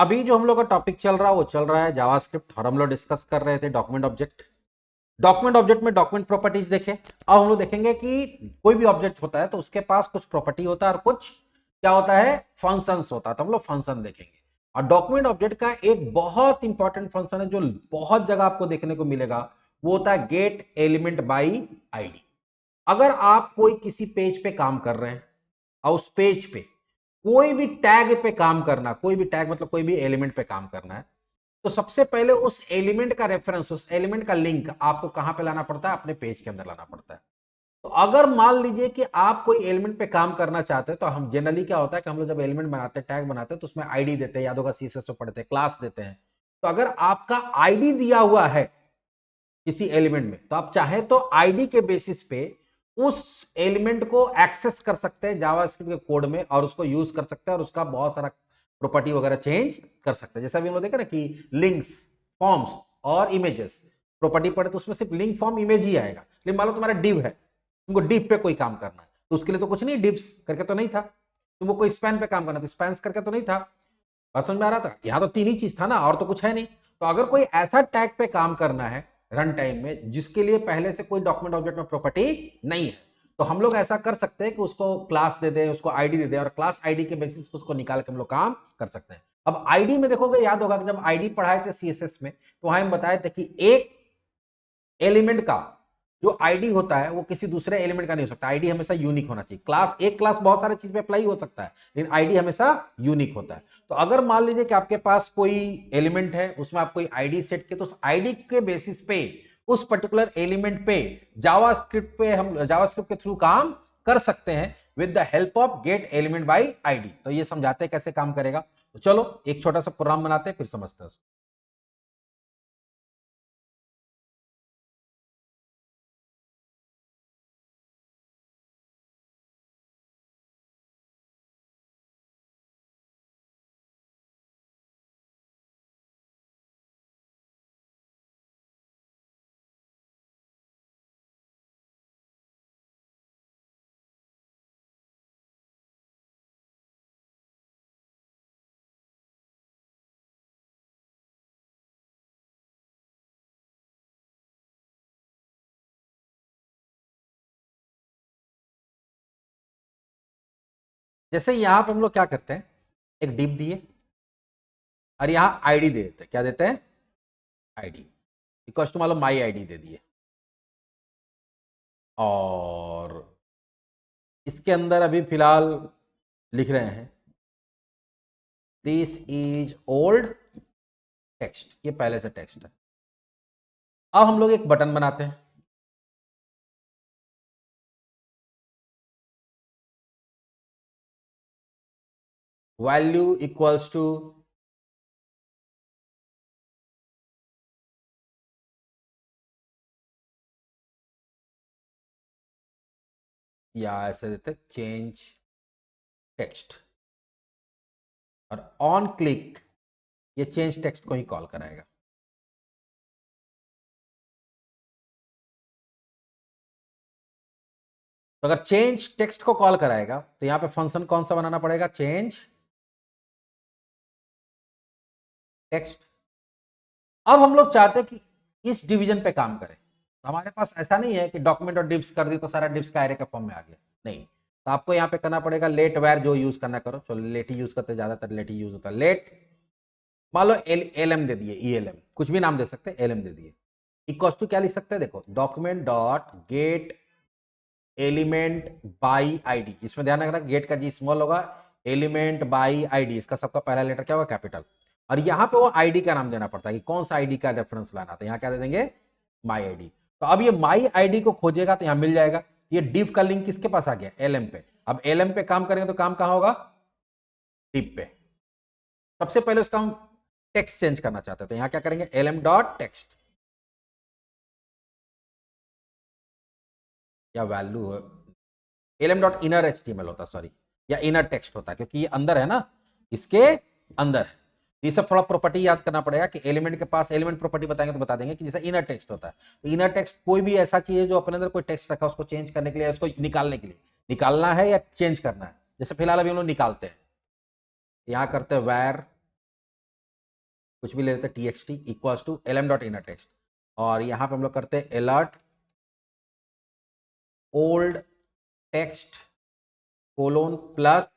अभी जो हम लोग का टॉपिक चल रहा है वो चल रहा है जावास्क्रिप्ट, और हम लोग डिस्कस कर रहे थे डॉक्यूमेंट ऑब्जेक्ट। डॉक्यूमेंट ऑब्जेक्ट में डॉक्यूमेंट प्रॉपर्टीज देखे। अब हम लोग देखेंगे कि कोई भी ऑब्जेक्ट होता है तो उसके पास कुछ प्रॉपर्टी होता है और कुछ क्या होता है, फंक्शंस होता है। तो हम लोग फंक्शन देखेंगे। और डॉक्यूमेंट ऑब्जेक्ट का एक बहुत इंपॉर्टेंट फंक्शन है जो बहुत जगह आपको देखने को मिलेगा, वो होता है गेट एलिमेंट बाई आईडी। अगर आप कोई किसी पेज पे काम कर रहे हैं और उस पेज पे कोई भी टैग पे काम करना, कोई भी टैग मतलब कोई भी एलिमेंट पे काम करना है, तो सबसे पहले उस एलिमेंट का रेफरेंस, उस एलिमेंट का लिंक आपको कहां पे लाना पड़ता है, अपने पेज के अंदर लाना पड़ता है। तो अगर मान लीजिए कि आप कोई एलिमेंट पे काम करना चाहते हैं, तो हम जनरली क्या होता है कि हम लोग जब एलिमेंट बनाते हैं, टैग बनाते हैं, तो उसमें आईडी देते हैं, याद होगा सीएसएस में पढ़ते हैं, क्लास देते हैं। तो अगर आपका आईडी दिया हुआ है किसी एलिमेंट में, तो आप चाहे तो आईडी के बेसिस पे उस एलिमेंट को एक्सेस कर सकते हैं जावास्क्रिप्ट के कोड में, और उसको यूज कर सकते हैं, और उसका बहुत सारा प्रॉपर्टी वगैरह चेंज कर सकते हैं। जैसा भी हम लोग देखा ना कि लिंक्स, फॉर्म्स और इमेजेस प्रॉपर्टी पड़े, तो उसमें सिर्फ लिंक फॉर्म इमेज ही आएगा। लेकिन मान लो तुम्हारा डिव है, तुमको डिव पे कोई काम करना है, तो उसके लिए तो कुछ नहीं, डिव्स करके तो नहीं था। तुमको कोई स्पैन पे काम करना था, स्पैन्स करके तो नहीं था। बात समझ में आ रहा था? यहां तो तीन ही चीज था ना, और तो कुछ है नहीं। तो अगर कोई ऐसा टैग पे काम करना है रन टाइम में जिसके लिए पहले से कोई डॉक्यूमेंट ऑब्जेक्ट में प्रॉपर्टी नहीं है, तो हम लोग ऐसा कर सकते हैं कि उसको क्लास दे दें, उसको आईडी दे दें, और क्लास आईडी के बेसिस पर उसको निकाल के हम लोग काम कर सकते हैं। अब आईडी में देखोगे, याद होगा कि जब आईडी पढ़ाए थे सीएसएस में, तो वहां हम बताए थे कि एक एलिमेंट का जो आईडी होता है वो किसी दूसरे एलिमेंट का नहीं हो सकता। आईडी हमेशा यूनिक होना चाहिए। क्लास, एक क्लास बहुत सारे चीज पे अप्लाई हो सकता है, लेकिन आईडी हमेशा यूनिक होता है। तो अगर मान लीजिए कि आपके पास कोई एलिमेंट है, उसमें आप कोई आईडी सेट किए, तो उस आईडी के बेसिस पे उस पर्टिकुलर एलिमेंट पे जावास्क्रिप्ट पे हम जावास्क्रिप्ट के थ्रू काम कर सकते हैं with the help of gate element by ID. तो ये समझाते हैं कैसे काम करेगा। तो चलो एक छोटा सा प्रोग्राम बनाते हैं, फिर समझते हैं उसको। जैसे यहां पर हम लोग क्या करते हैं, एक डिप दिए और यहां आईडी दे देते हैं। क्या देते हैं? आईडी इक्वल टू मान लो माई आईडी दे दिए, और इसके अंदर अभी फिलहाल लिख रहे हैं दिस इज ओल्ड टेक्स्ट। ये पहले से टेक्स्ट है। अब हम लोग एक बटन बनाते हैं। वैल्यू इक्वल्स टू, या ऐसे देते चेंज टेक्स्ट, और ऑन क्लिक ये चेंज टेक्स्ट को ही कॉल कराएगा। तो अगर चेंज टेक्स्ट को कॉल कराएगा तो यहां पे फंक्शन कौन सा बनाना पड़ेगा? Change text. अब हम लोग चाहते हैं कि इस डिवीजन पे काम करें। तो हमारे पास ऐसा नहीं है कि डॉक्यूमेंट और डिव्स कर दी तो सारा डिव्स का एरे का फॉर्म में आ गया, नहीं। तो आपको यहाँ पे करना पड़ेगा लेट वेर, जो यूज करना करो। चलो लेट ही यूज करते, ज्यादातर लेट ही यूज होता है। लेट मान लो एल एम दे दिए, ई एल एम, कुछ भी नाम दे सकते हैं, एल एम दे दिए। इक्वल्स टू क्या लिख सकते हैं, देखो document dot gate element by ID. इसमें ध्यान रखना गेट का जी स्मॉल होगा, एलिमेंट बाई आईडी, इसका सबका पहला लेटर क्या होगा? कैपिटल। और यहां पे वो आईडी का नाम देना पड़ता है कि कौन सा आईडी का रेफरेंस लाना था। यहां क्या दे देंगे? माई आईडी। तो अब ये माई आईडी को खोजेगा तो यहां मिल जाएगा। ये डिव का लिंक किसके पास आ गया? एलएम पे। अब एलएम पे काम करेंगे तो काम कहां होगा? डिव पे। सबसे पहले उसका हम टेक्स्ट चेंज करना चाहते हैं, तो यहां क्या करेंगे? एलएम डॉट टेक्स्ट, या value LM dot inner HTML होता, सॉरी, या इनर टेक्स्ट होता है, क्योंकि ये अंदर है ना, इसके अंदर है। ये सब थोड़ा प्रॉपर्टी याद करना पड़ेगा कि एलिमेंट के पास एलिमेंट प्रॉपर्टी बताएंगे तो बता देंगे कि जैसे इनर टेक्स्ट होता है, तो इनर टेक्स्ट कोई भी ऐसा चीज है जो अपने अंदर कोई टेक्स्ट रखा है उसको चेंज करने के लिए, उसको निकालने के लिए, निकालना है या चेंज करना है। जैसे फिलहाल अभी हम लोग निकालते हैं, यहां करते हैं वैर कुछ भी ले लेते हैं, txt equals to lm dot inner text, और यहाँ पे हम लोग करते हैं alert old text colon plus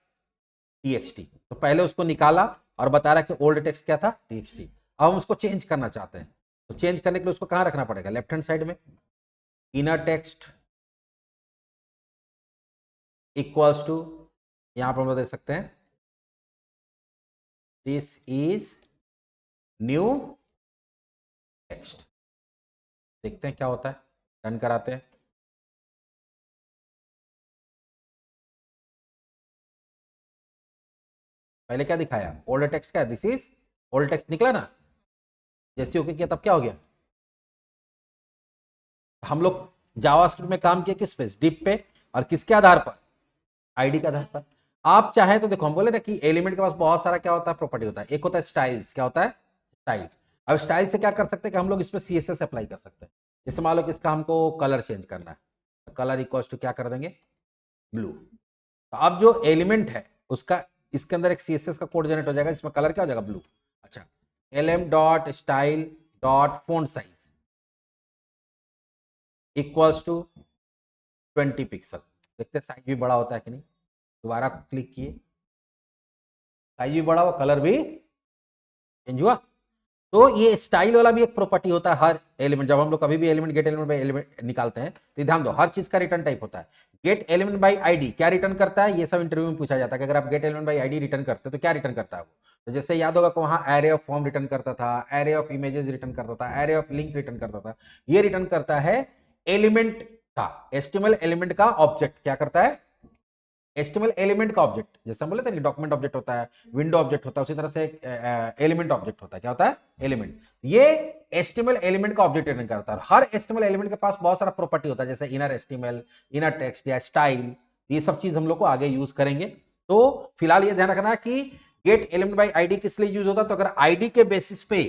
txt। तो पहले उसको निकाला और बता रहा कि ओल्ड टेक्स्ट क्या था, txt। अब हम उसको चेंज करना चाहते हैं, तो चेंज करने के लिए उसको कहाँ रखना पड़ेगा, लेफ्ट हैंड साइड में, इनर टेक्स्ट इक्वल्स टू, यहाँ पर हम लोग देख सकते हैं दिस इज न्यू टेक्स्ट। देखते हैं क्या होता है, रन कराते हैं। पहले क्या दिखाया, ओल्ड टेक्स्ट क्या, दिस इज ओल्ड टेक्स्ट निकला ना, जैसे ओके किया तब क्या हो गया, हम लोग जावास्क्रिप्ट में काम किया किस पे, डिप पे, और किसके आधार पर, आईडी के आधार पर। आप चाहे तो देखो, हम बोले ना कि एलिमेंट के पास बहुत सारा क्या होता है, प्रॉपर्टी होता है। एक होता है स्टाइल्स, क्या होता है, स्टाइल। अब स्टाइल से क्या कर सकते हैं कि हम लोग इस पर सीएसएस अप्लाई कर सकते हैं। जैसे मान लो कि इसका हमको कलर चेंज करना है, कलर इक्वल्स टू क्या कर देंगे, ब्लू। तो अब जो एलिमेंट है उसका, इसके अंदर एक सीएसएस का कोड जनरेट हो जाएगा जिसमें कलर क्या हो जाएगा, ब्लू। अच्छा, lm dot style dot font size equals to 20 pixel. देखते हैं साइज भी बड़ा होता है कि नहीं, दोबारा क्लिक किए, साइज भी बड़ा हुआ, कलर भी चेंज हुआ। तो ये स्टाइल वाला भी एक प्रॉपर्टी होता है हर एलिमेंट। जब हम लोग कभी भी element gate element by element निकालते हैं तो ध्यान दो, हर चीज का रिटर्न टाइप होता है। गेट एलिमेंट बाय आईडी क्या रिटर्न करता है, ये सब इंटरव्यू में पूछा जाता है कि अगर आप gate element by ID return करते हैं तो क्या रिटर्न करता है वो। तो जैसे याद होगा कि वहां एरे ऑफ फॉर्म रिटर्न करता था, एरे ऑफ इमेजेस रिटर्न करता था, एरे ऑफ लिंक रिटर्न करता था। ये रिटर्न करता है एलिमेंट का, एचटीएमएल एलिमेंट का ऑब्जेक्ट क्या करता है, एचटीएमएल एलिमेंट का ऑब्जेक्ट। जैसे हम बोले थे ना, डॉक्यूमेंट ऑब्जेक्ट होता है, विंडो ऑब्जेक्ट होता है, उसी तरह से एलिमेंट ऑब्जेक्ट होता है। क्या होता है, एलिमेंट। ये एचटीएमएल एलिमेंट का ऑब्जेक्ट रिटर्न करता है। हर एचटीएमएल एलिमेंट के पास बहुत सारा प्रॉपर्टी होता है, जैसे इनर एचटीएमएल, इनर टेक्स्ट या स्टाइल। ये सब चीज हम लोग को आगे यूज करेंगे। तो फिलहाल ये ध्यान रखना कि गेट एलिमेंट बाय आईडी किस लिए यूज होता है, तो अगर आईडी के बेसिस पे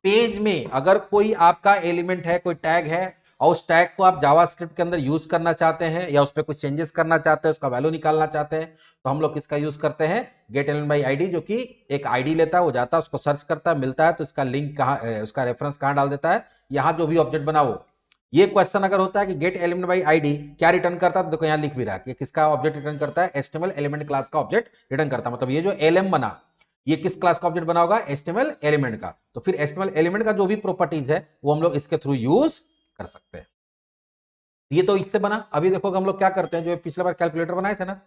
पेज में अगर कोई आपका एलिमेंट है, कोई टैग है, और उस टैग को आप जावास्क्रिप्ट के अंदर यूज करना चाहते हैं या उस पर कुछ चेंजेस करना चाहते हैं, उसका वैल्यू निकालना चाहते हैं, तो हम लोग किसका यूज करते हैं, गेट एलिमेंट बाय आईडी। जो कि एक आईडी लेता है, वो जाता है, उसको सर्च करता है, मिलता है, तो इसका लिंक कहाँ, उसका रेफरेंस कहाँ डाल देता है, यहाँ जो भी ऑब्जेक्ट बना वो। ये क्वेश्चन अगर होता है कि गेट एलिमेंट बाय आईडी क्या रिटर्न करता है, तो देखो यहाँ लिख भी रहा है कि किसका ऑब्जेक्ट रिटर्न करता है, एचटीएमएल एलिमेंट क्लास का ऑब्जेक्ट रिटर्न करता है। मतलब ये जो एलएम बना, ये किस क्लास का ऑब्जेक्ट बना होगा, एचटीएमएल एलिमेंट का। तो फिर एचटीएमएल एलिमेंट का जो भी प्रॉपर्टीज है वो हम लोग इसके थ्रू यूज कर सकते हैं। ये तो इससे बना। अभी देखो हम लोग क्या करते हैं, जो पिछले बार कैलकुलेटर बनाए थे ना,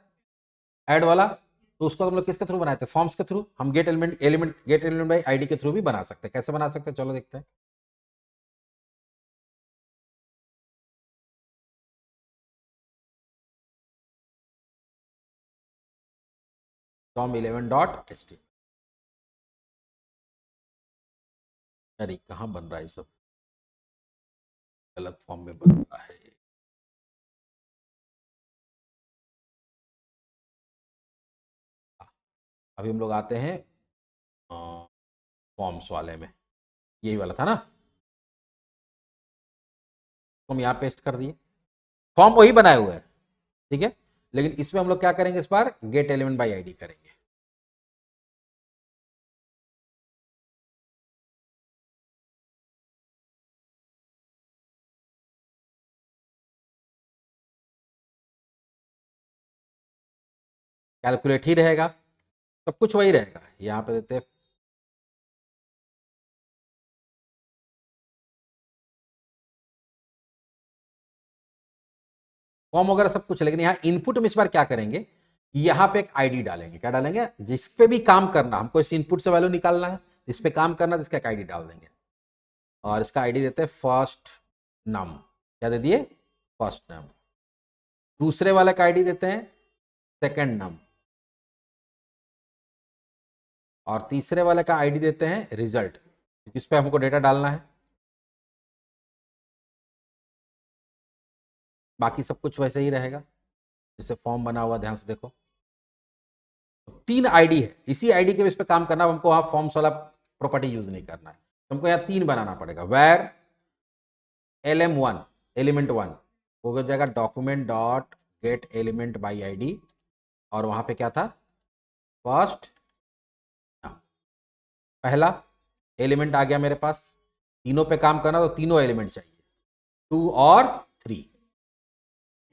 ऐड वाला, तो उसको हम लोग किसके थ्रू बनाए थे, फॉर्म्स के थ्रू। हम गेट एलिमेंट बाय आईडी के थ्रू भी बना सकते हैं। कैसे बना सकते हैं, चलो देखते हैं। tom11 dot H T. अरे कहाँ बन रहा है, सब गलत फॉर्म में बन रहा है। अभी हम लोग आते हैं फॉर्म्स वाले में, यही वाला था ना, तो हम यहाँ पेस्ट कर दिए, फॉर्म वही बनाए हुए है, ठीक है। लेकिन इसमें हम लोग क्या करेंगे, इस बार गेट एलिमेंट बाय आईडी करेंगे। कैलकुलेट ही रहेगा, सब कुछ वही रहेगा। यहाँ पे देते हैं फॉर्म वगैरह सब कुछ, लेकिन यहाँ इनपुट में इस बार क्या करेंगे, यहाँ पे एक आईडी डालेंगे। क्या डालेंगे, जिस पे भी काम करना, हमको इस इनपुट से वैल्यू निकालना है, जिस पे काम करना है, इसका एक आईडी डाल देंगे। और इसका आईडी देते हैं फर्स्ट नम। क्या दे दिए, फर्स्ट नम। दूसरे वाले का आईडी देते हैं सेकंड नम। और तीसरे वाले का आईडी देते हैं रिजल्ट, क्योंकि इस पे हमको डेटा डालना है। बाकी सब कुछ वैसे ही रहेगा जैसे फॉर्म बना हुआ, ध्यान से देखो। तीन आईडी है, इसी आईडी के बेस पे काम करना, हमको वहां फॉर्म्स वाला प्रॉपर्टी यूज नहीं करना है। तो हमको यहाँ तीन बनाना पड़ेगा, वेर lm1 एलिमेंट वन वो हो जाएगा document dot gate element by ID, और वहां पे क्या था, फर्स्ट पहला, एलिमेंट आ गया मेरे पास, तीनों पे काम करना तो तीनों एलिमेंट चाहिए, 2 और 3।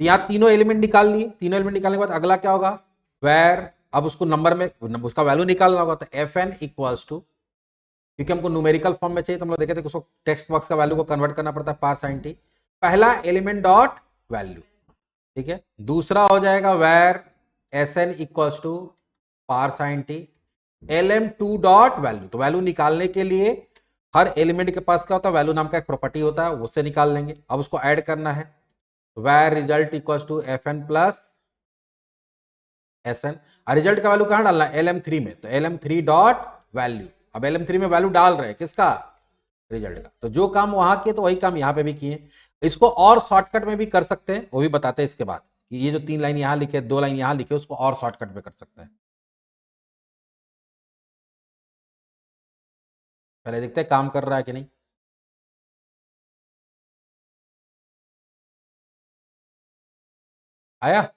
यहाँ तीनों एलिमेंट निकाल लिए, तीनों एलिमेंट निकालने के बाद अगला क्या होगा, वेर, अब उसको नंबर में उसका वैल्यू निकालना होगा, तो एफ एन इक्वल्स टू, क्योंकि हमको न्यूमेरिकल फॉर्म में चाहिए तो हम लोग देखे थे कि उसको टेक्स्ट बॉक्स का वैल्यू को कन्वर्ट करना पड़ता है पार साइन टी, पहला एलिमेंट डॉट वैल्यू, ठीक है। दूसरा हो जाएगा var s n equals to parseInt l m two dot value, तो वैल्यू निकालने के लिए हर एलिमेंट के पास क्या होता है, वैल्यू नाम का एक प्रॉपर्टी होता है, उससे निकाल लेंगे। अब उसको ऐड करना है, var result equals to f n plus s n, और रिजल्ट का वैल्यू कहां डालना है, एल एम थ्री में, तो l m three dot value. अब एल एम थ्री में वैल्यू डाल रहे हैं किसका, रिजल्ट का, तो जो काम वहां किए तो वही काम यहां पे भी किए। इसको और शॉर्टकट में भी कर सकते हैं, वो भी बताते हैं इसके बाद, कि ये जो 3 लाइन यहां लिखे, 2 लाइन यहां लिखे, उसको और शॉर्टकट में कर सकते हैं। पहले देखते हैं काम कर रहा है कि नहीं। आया,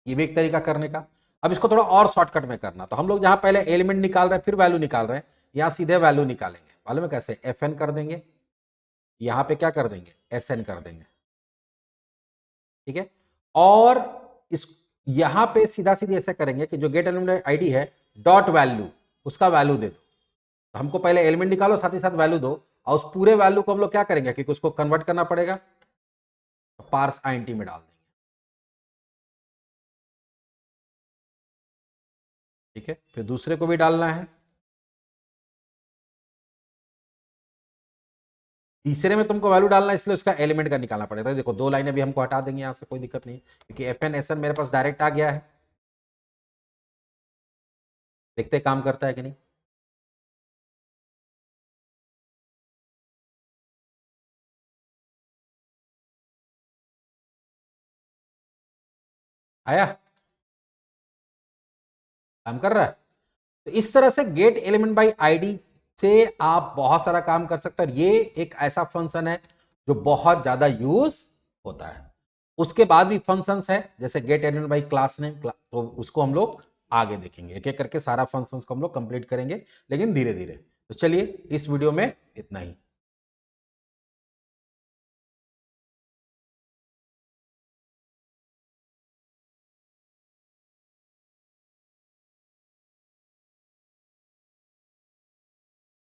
ये भी एक तरीका करने का। अब इसको थोड़ा और शॉर्टकट में करना, तो हम लोग जहां पहले एलिमेंट निकाल रहे हैं फिर वैल्यू निकाल रहे हैं, यहां सीधे वैल्यू निकालेंगे, मालूम है कैसे, एफ एन कर देंगे, यहां पे क्या कर देंगे, एस एन कर देंगे, ठीक है। और इस यहां पे सीधा सीधी ऐसे करेंगे कि जो गेट एलिमेंट आईडी है डॉट वैल्यू, उसका वैल्यू दे दो, तो हमको पहले एलिमेंट निकालो साथ ही साथ वैल्यू दो, और उस पूरे वैल्यू को हम लोग क्या करेंगे कि उसको कन्वर्ट करना पड़ेगा, पार्स आईएनटी में डाल देंगे, ठीक है। फिर दूसरे को भी डालना है, तीसरे में तुमको वैल्यू डालना है, इसलिए उसका एलिमेंट का निकालना पड़ेगा। देखो 2 लाइनें भी हमको हटा देंगे यहां से, कोई दिक्कत नहीं, क्योंकि एफ एन एस एन मेरे पास डायरेक्ट आ गया है। देखते काम करता है कि नहीं। आया, काम कर रहा है। तो इस तरह से गेट एलिमेंट बाई आईडी से आप बहुत सारा काम कर सकते हैं, और ये एक ऐसा फंक्शन है जो बहुत ज्यादा यूज होता है। उसके बाद भी फंक्शंस है जैसे gate element by class name, तो उसको हम लोग आगे देखेंगे, एक एक करके सारा फंक्शंस को हम लोग कंप्लीट करेंगे, लेकिन धीरे धीरे। तो चलिए इस वीडियो में इतना ही।